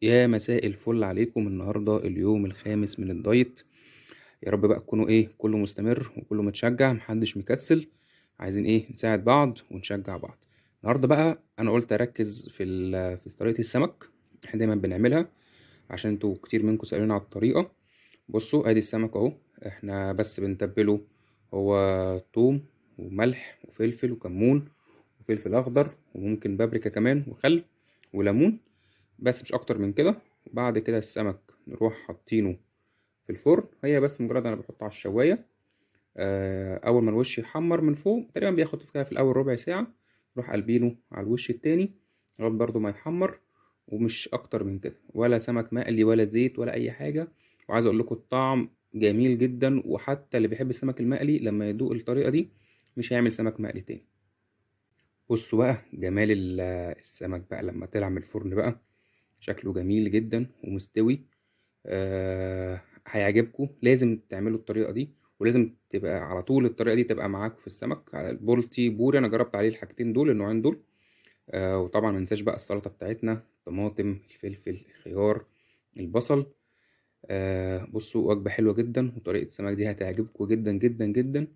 يا مساء الفل عليكم. النهارده اليوم الخامس من الدايت. يا رب بقى تكونوا كله مستمر وكله متشجع، محدش مكسل. عايزين نساعد بعض ونشجع بعض. النهارده بقى انا قلت اركز في طريقة السمك. احنا دايما بنعملها عشان انتوا كتير منكم سألونا على الطريقة. بصوا ادي السمك اهو. احنا بس بنتبله. هو توم وملح وفلفل وكمون وفلفل اخضر وممكن بابريكا كمان وخل وليمون، بس مش اكتر من كده. وبعد كده السمك نروح حاطينه في الفرن. هي بس مجرد انا بحطه على الشوايه. اول ما الوش يحمر من فوق تقريبا بياخد كده في الاول ربع ساعه، نروح قلبينه على الوش التاني لغايه برضو ما يحمر. ومش اكتر من كده، ولا سمك مقلي ولا زيت ولا اي حاجه. وعايز اقول لكم الطعم جميل جدا، وحتى اللي بيحب السمك المقلي لما يدوق الطريقه دي مش هيعمل سمك مقلي تاني. بصوا بقى جمال السمك بقى لما طلع من الفرن بقى، شكله جميل جدا ومستوي. هيعجبكم، لازم تعملوا الطريقة دي، ولازم تبقى على طول الطريقة دي تبقى معاكم في السمك. البولتي بوري أنا جربت عليه الحاجتين دول، النوعين دول. وطبعا مننساش بقى السلطة بتاعتنا، طماطم، الفلفل، الخيار، البصل. بصوا وجبة حلوة جدا، وطريقة السمك دي هتعجبكم جدا جدا جدا.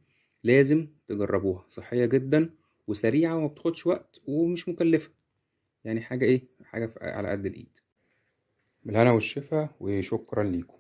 لازم تجربوها، صحية جدا وسريعة وما بتاخدش وقت ومش مكلفة. يعني حاجة حاجة على قد الإيد. بالهنا والشفا وشكرا ليكم.